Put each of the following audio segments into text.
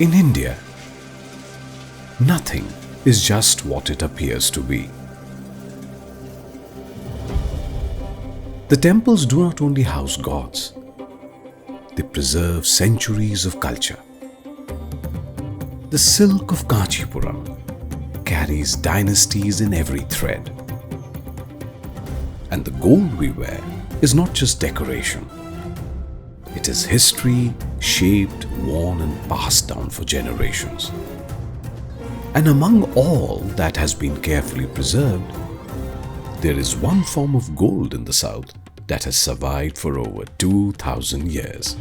In India, nothing is just what it appears to be. The temples do not only house gods, they preserve centuries of culture. The silk of Kanchipuram carries dynasties in every thread. And the gold we wear is not just decoration. It is history shaped, worn and passed down for generations. And among all that has been carefully preserved, there is one form of gold in the South that has survived for over 2,000 years.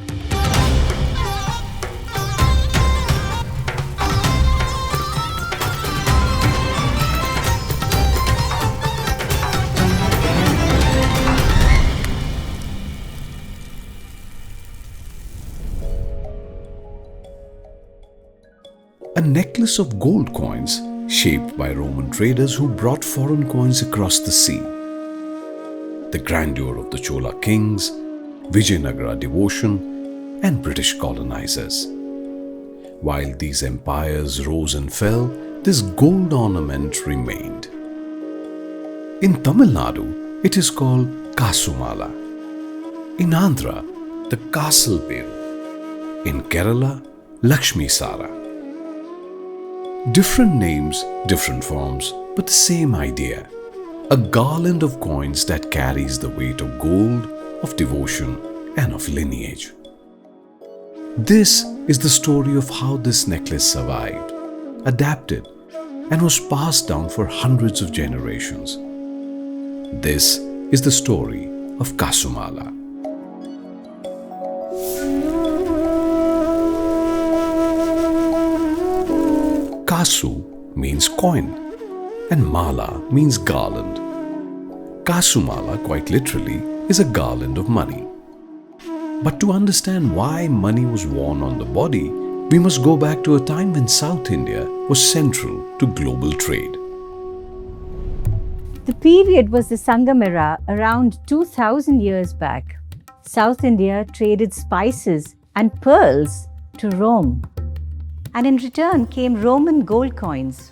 A necklace of gold coins shaped by Roman traders who brought foreign coins across the sea. The grandeur of the Chola kings, Vijayanagara devotion, and British colonizers. While these empires rose and fell, this gold ornament remained. In Tamilnadu, it is called Kasumala. In Andhra, the Kasulaperu. In Kerala, Lakshmi Sara. Different names, different forms, but the same idea. A garland of coins that carries the weight of gold, of devotion, and of lineage. This is the story of how this necklace survived, adapted, and was passed down for hundreds of generations. This is the story of Kasumala. Kasu means coin and mala means garland. Kasumala, quite literally, is a garland of money. But to understand why money was worn on the body, we must go back to a time when South India was central to global trade. The period was the Sangam era around 2000 years back. South India traded spices and pearls to Rome. And in return came Roman gold coins.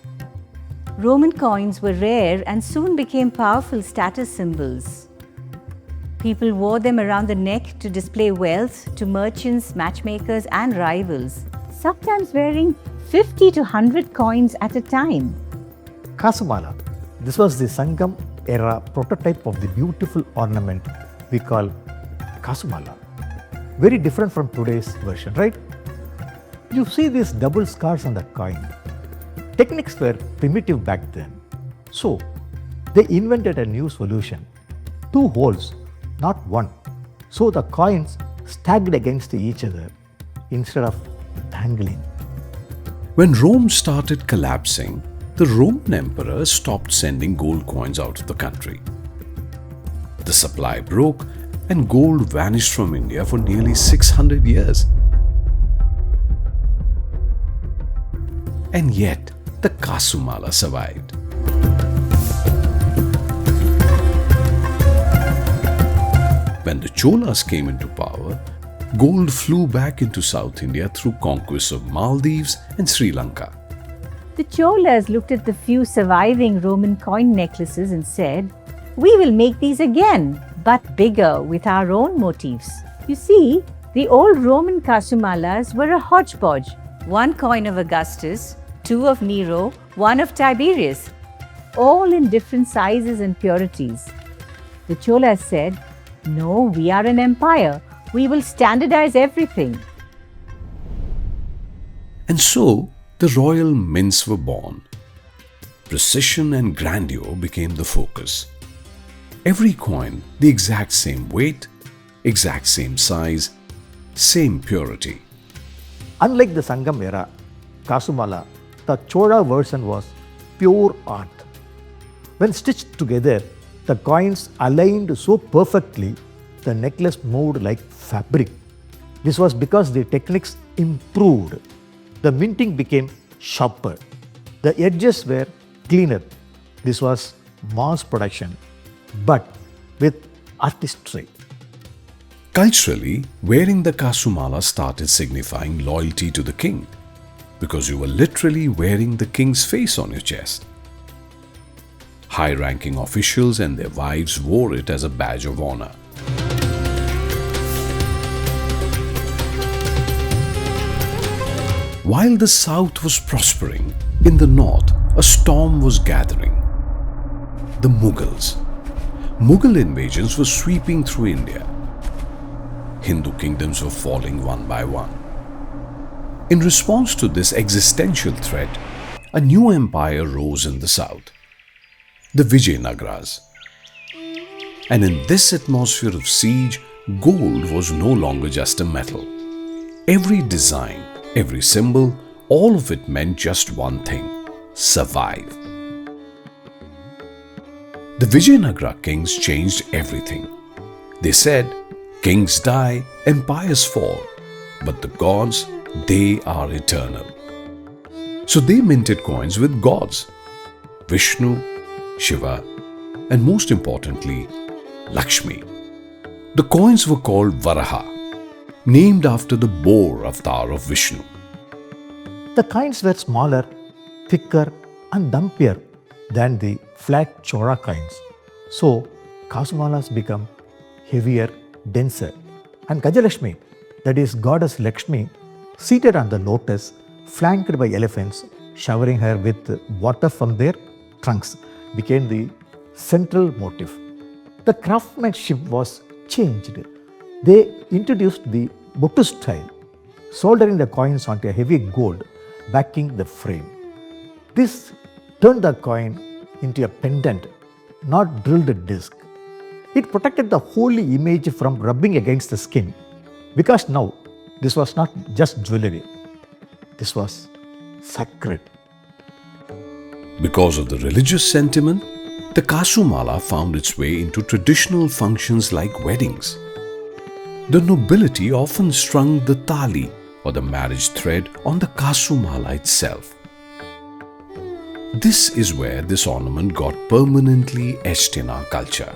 Roman coins were rare and soon became powerful status symbols. People wore them around the neck to display wealth to merchants, matchmakers and rivals, sometimes wearing 50 to 100 coins at a time. Kasumala. This was the Sangam era prototype of the beautiful ornament we call Kasumala. Very different from today's version, right? You see these double scars on the coin. Techniques were primitive back then. So, they invented a new solution. 2 holes, not one. So the coins stacked against each other instead of dangling. When Rome started collapsing, the Roman emperor stopped sending gold coins out of the country. The supply broke and gold vanished from India for nearly 600 years. And yet, the Kasumala survived. When the Cholas came into power, gold flew back into South India through conquests of Maldives and Sri Lanka. The Cholas looked at the few surviving Roman coin necklaces and said, "We will make these again, but bigger with our own motifs." You see, the old Roman Kasumalas were a hodgepodge. 1 coin of Augustus, 2 of Nero, 1 of Tiberius, all in different sizes and purities. The Cholas said, "No, we are an empire. We will standardize everything." And so, the royal mints were born. Precision and grandeur became the focus. Every coin the exact same weight, exact same size, same purity. Unlike the Sangam era, Kasumala, the Chola version was pure art. When stitched together, the coins aligned so perfectly, the necklace moved like fabric. This was because the techniques improved. The minting became sharper. The edges were cleaner. This was mass production, but with artistry. Culturally, wearing the Kasumala started signifying loyalty to the king. because you were literally wearing the king's face on your chest. High-ranking officials and their wives wore it as a badge of honor. While the south was prospering, in the north a storm was gathering. The Mughals. Mughal invasions were sweeping through India. Hindu kingdoms were falling one by one. In response to this existential threat, a new empire rose in the south, the Vijayanagaras. And in this atmosphere of siege, gold was no longer just a metal. Every design, every symbol, all of it meant just one thing: survive. The Vijayanagara kings changed everything. They said, kings die, empires fall, but the gods, they are eternal. So they minted coins with gods: Vishnu, Shiva, and most importantly, Lakshmi. The coins were called Varaha, named after the boar avatar of Vishnu. The coins were smaller, thicker, and dumpier than the flat Chola coins. So, Kasumalas become heavier, denser. And Gajalakshmi, that is goddess Lakshmi, seated on the lotus, flanked by elephants, showering her with water from their trunks, became the central motif. The craftsmanship was changed. They introduced the Bottu style, soldering the coins onto a heavy gold backing the frame. This turned the coin into a pendant, not drilled disc. It protected the holy image from rubbing against the skin, because now this was not just jewellery, this was sacred. Because of the religious sentiment, the Kasumala found its way into traditional functions like weddings. The nobility often strung the tali, or the marriage thread, on the Kasumala itself. This is where this ornament got permanently etched in our culture.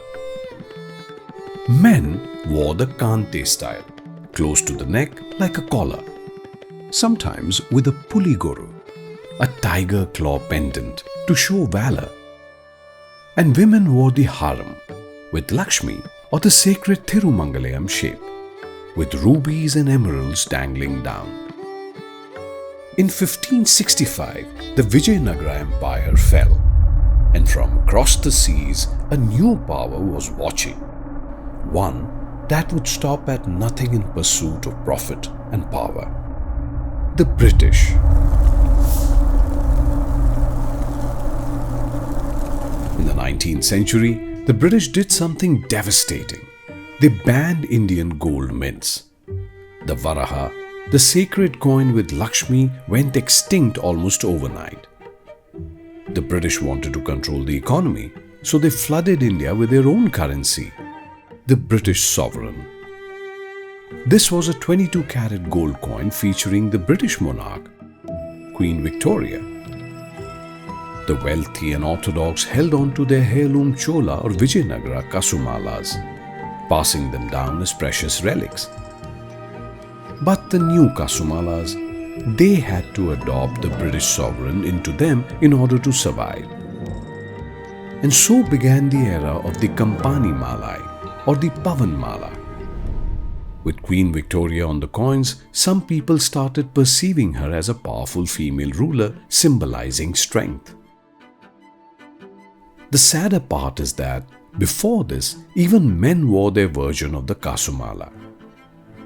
Men wore the kante style, close to the neck like a collar, sometimes with a puligoru, a tiger claw pendant to show valor. And women wore the haram, with Lakshmi or the sacred Tirumangalayam shape, with rubies and emeralds dangling down. In 1565, the Vijayanagara Empire fell, and from across the seas, a new power was watching. One that would stop at nothing in pursuit of profit and power. The British. In the 19th century, the British did something devastating. They banned Indian gold mints. The Varaha, the sacred coin with Lakshmi, went extinct almost overnight. The British wanted to control the economy, so they flooded India with their own currency, the British sovereign. This was a 22-carat gold coin featuring the British monarch, Queen Victoria. The wealthy and orthodox held on to their heirloom Chola or Vijayanagara Kasumalas, passing them down as precious relics. But the new Kasumalas, they had to adopt the British sovereign into them in order to survive. And so began the era of the Kampani Malai or the Pavan Mala. With Queen Victoria on the coins, some people started perceiving her as a powerful female ruler symbolizing strength. The sadder part is that before this, even men wore their version of the Kasumala.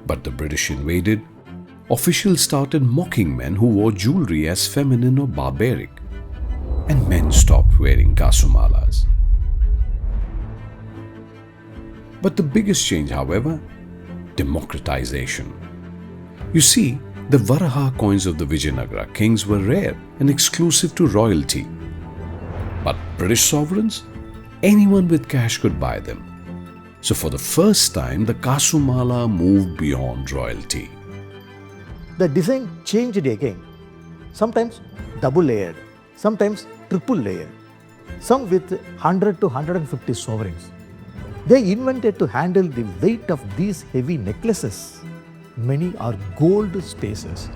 But the British invaded. Officials started mocking men who wore jewellery as feminine or barbaric, and men stopped wearing Kasumalas. But the biggest change, however, democratization. You see, the Varaha coins of the Vijayanagara kings were rare and exclusive to royalty. But British sovereigns, anyone with cash could buy them. So for the first time, the Kasumala moved beyond royalty. The design changed again, sometimes double layered, sometimes triple layered, some with 100 to 150 sovereigns. They invented to handle the weight of these heavy necklaces. Many are gold spaces,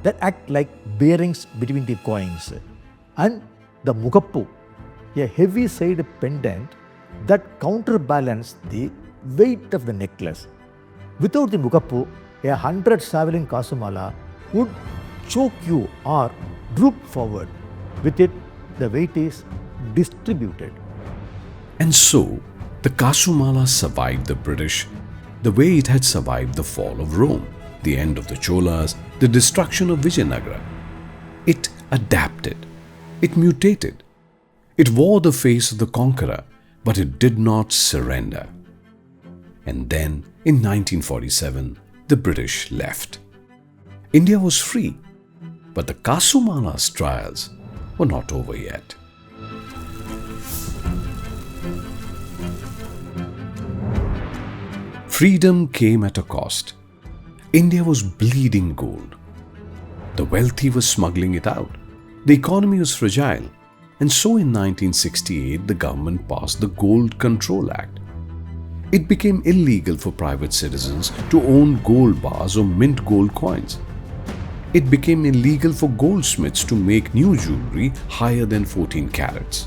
that act like bearings between the coins, and the mugappu, a heavy side pendant that counterbalance the weight of the necklace. Without the mugappu, 100 traveling Kasumala would choke you or droop forward. With it, the weight is distributed. And so, the Kasumala survived the British the way it had survived the fall of Rome, the end of the Cholas, the destruction of Vijayanagara. It adapted. It mutated. It wore the face of the conqueror, but it did not surrender. And then, in 1947, the British left. India was free, but the Kasumala's trials were not over yet. Freedom came at a cost. India was bleeding gold. The wealthy were smuggling it out. The economy was fragile. And so in 1968, the government passed the Gold Control Act. It became illegal for private citizens to own gold bars or mint gold coins. It became illegal for goldsmiths to make new jewellery higher than 14 carats.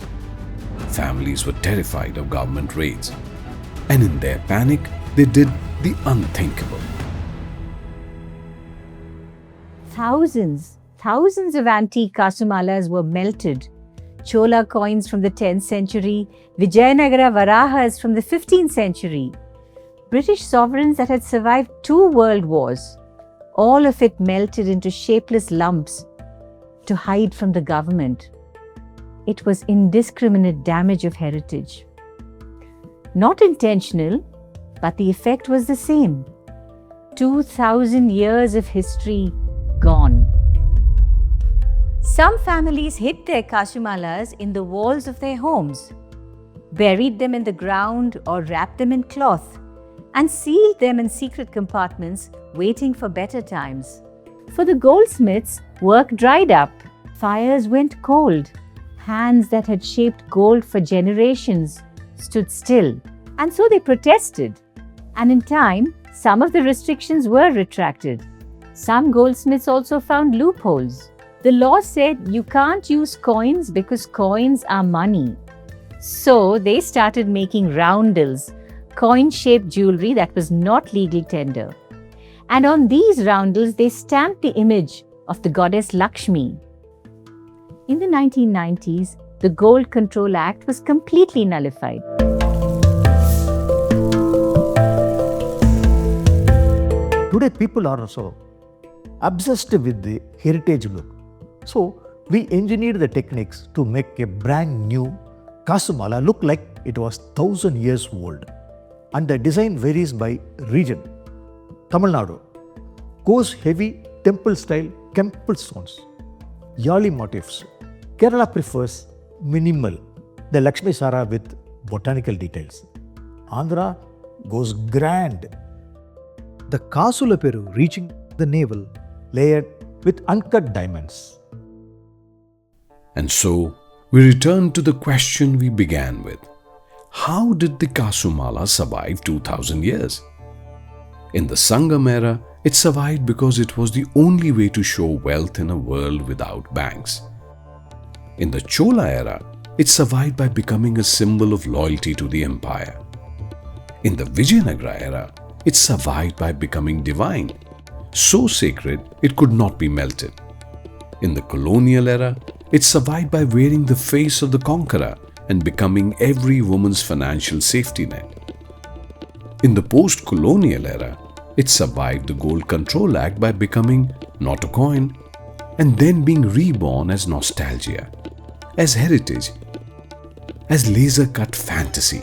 Families were terrified of government raids. And in their panic, they did the unthinkable. Thousands of antique Kasumalas were melted. Chola coins from the 10th century, Vijayanagara Varahas from the 15th century, British sovereigns that had survived 2 world wars, all of it melted into shapeless lumps to hide from the government. It was indiscriminate damage of heritage. Not intentional, but the effect was the same. 2,000 years of history gone. Some families hid their Kasumalas in the walls of their homes, buried them in the ground or wrapped them in cloth, and sealed them in secret compartments, waiting for better times. For the goldsmiths, work dried up, fires went cold, hands that had shaped gold for generations stood still, and so they protested. And in time, some of the restrictions were retracted. Some goldsmiths also found loopholes. The law said you can't use coins because coins are money. So they started making roundels, coin-shaped jewellery that was not legal tender. And on these roundels, they stamped the image of the goddess Lakshmi. In the 1990s, the Gold Control Act was completely nullified. Today, people are also obsessed with the heritage look. So, we engineered the techniques to make a brand new Kasumala look like it was 1,000 years old. And the design varies by region. Tamilnadu goes heavy temple style Kemple stones, Yali motifs. Kerala prefers minimal, the Lakshmi Sara with botanical details. Andhra goes grand, the Kasulaperu reaching the navel, layered with uncut diamonds. And so, we return to the question we began with. How did the Kasumala survive 2,000 years? In the Sangam era, it survived because it was the only way to show wealth in a world without banks. In the Chola era, it survived by becoming a symbol of loyalty to the empire. In the Vijayanagara era, it survived by becoming divine, so sacred it could not be melted. In the colonial era, it survived by wearing the face of the conqueror and becoming every woman's financial safety net. In the post-colonial era, it survived the Gold Control Act by becoming not a coin and then being reborn as nostalgia, as heritage, as laser-cut fantasy.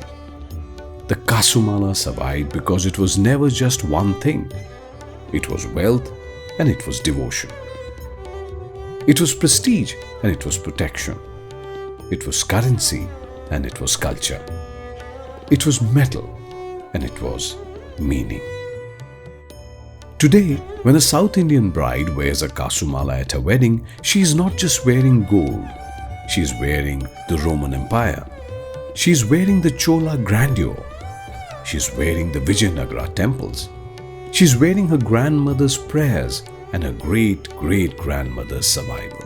The Kasumala survived because it was never just one thing. It was wealth and it was devotion. It was prestige and it was protection. It was currency and it was culture. It was metal and it was meaning. Today, when a South Indian bride wears a Kasumala at her wedding, she is not just wearing gold. She is wearing the Roman Empire. She is wearing the Chola grandeur. She is wearing the Vijayanagara temples. She is wearing her grandmother's prayers and her great-great-grandmother's survival.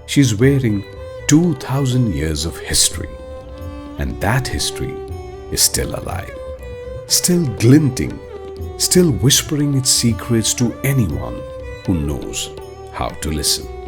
She's wearing 2,000 years of history, and that history is still alive, still glinting, still whispering its secrets to anyone who knows how to listen.